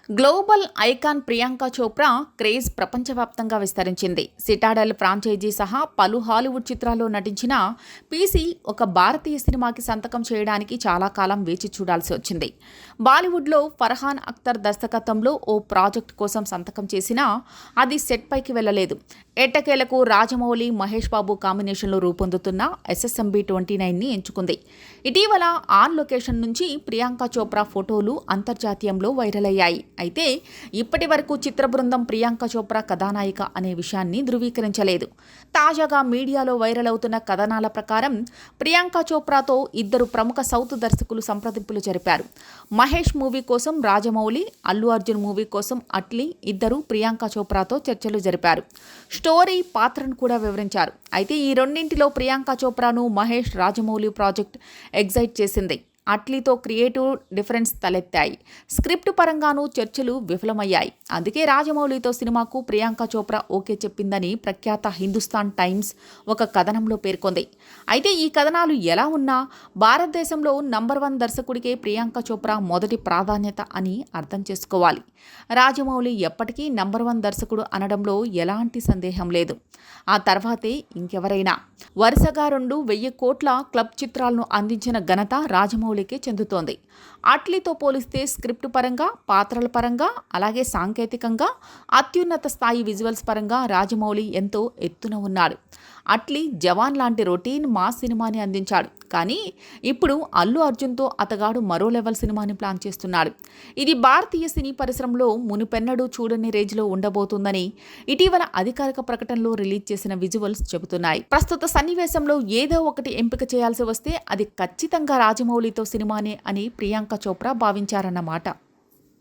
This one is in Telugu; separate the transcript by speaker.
Speaker 1: Global icon Priyanka Chopra craze ప్రపంచవ్యాప్తంగా విస్తరించింది. సిటాడెల్ ఫ్రాంచైజీ సహా పలు హాలీవుడ్ చిత్రాల్లో నటించిన పీసీ ఒక భారతీయ సినిమాకి సంతకం చేయడానికి చాలా కాలం వేచి చూడాల్సి వచ్చింది. బాలీవుడ్లో ఫర్హాన్ అఖ్తర్ దర్శకత్వంలో ఓ ప్రాజెక్ట్ కోసం సంతకం చేసినా అది సెట్ పైకి వెళ్లలేదు. ఎట్టకేలకు రాజమౌళి, మహేష్ బాబు కాంబినేషన్లో రూపొందుతున్న SSMB 29ని ఎంచుకుంది. ఇటీవల ఆన్ లొకేషన్ నుంచి ప్రియాంక చోప్రా ఫోటోలు అంతర్జాతీయంలో వైరల్ అయ్యాయి. అయితే ఇప్పటి వరకు చిత్ర బృందం ప్రియాంక చోప్రా కథానాయిక అనే విషయాన్ని ధృవీకరించలేదు. తాజాగా మీడియాలో వైరల్ అవుతున్న కథనాల ప్రకారం ప్రియాంక చోప్రాతో ఇద్దరు ప్రముఖ సౌత్ దర్శకులు సంప్రదింపులు జరిపారు. మహేష్ మూవీ కోసం రాజమౌళి, అల్లు అర్జున్ మూవీ కోసం అట్లీ ఇద్దరు ప్రియాంక చోప్రాతో చర్చలు జరిపారు. స్టోరీ, పాత్రను కూడా వివరించారు. అయితే ఈ రెండింటిలో ప్రియాంక చోప్రాను మహేష్, రాజమౌళి ప్రాజెక్ట్ ఎగ్జైట్ చేసింది. అట్లీతో క్రియేటివ్ డిఫరెన్స్ తలెత్తాయి. స్క్రిప్ట్ పరంగానూ చర్చలు విఫలమయ్యాయి. అందుకే రాజమౌళితో సినిమాకు ప్రియాంక చోప్రా ఓకే చెప్పిందని ప్రఖ్యాత హిందుస్థాన్ టైమ్స్ ఒక కథనంలో పేర్కొంది. అయితే ఈ కథనాలు ఎలా ఉన్నా భారతదేశంలో నంబర్ 1 దర్శకుడికే ప్రియాంక చోప్రా మొదటి ప్రాధాన్యత అని అర్థం చేసుకోవాలి. రాజమౌళి ఎప్పటికీ నంబర్ 1 దర్శకుడు అనడంలో ఎలాంటి సందేహం లేదు. ఆ తర్వాతే ఇంకెవరైనా. వరుసగా 2,000 కోట్ల క్లబ్ చిత్రాలను అందించిన ఘనత రాజమౌళికే చెందుతోంది. అట్లీతో పోలిస్తే స్క్రిప్ట్ పరంగా, పాత్రల పరంగా, అలాగే సాంకేతికంగా, అత్యున్నత స్థాయి విజువల్స్ పరంగా రాజమౌళి ఎంతో ఎత్తున ఉన్నాడు. అట్లీ జవాన్ లాంటి రొటీన్ మాస్ సినిమాని అందించాడు. కానీ ఇప్పుడు అల్లు అర్జున్తో అతగాడు మరో లెవెల్ సినిమాని ప్లాన్ చేస్తున్నాడు. ఇది భారతీయ సినీ పరిశ్రమలో మునుపెన్నడూ చూడని రేంజ్లో ఉండబోతుందని ఇటీవల అధికారిక ప్రకటనలో రిలీజ్ చేసిన విజువల్స్ చెబుతున్నాయి. ప్రస్తుత సన్నివేశంలో ఏదో ఒకటి ఎంపిక చేయాల్సి వస్తే అది ఖచ్చితంగా రాజమౌళితో సినిమానే అని ప్రియాంక చోప్రా భావించారన్నమాట.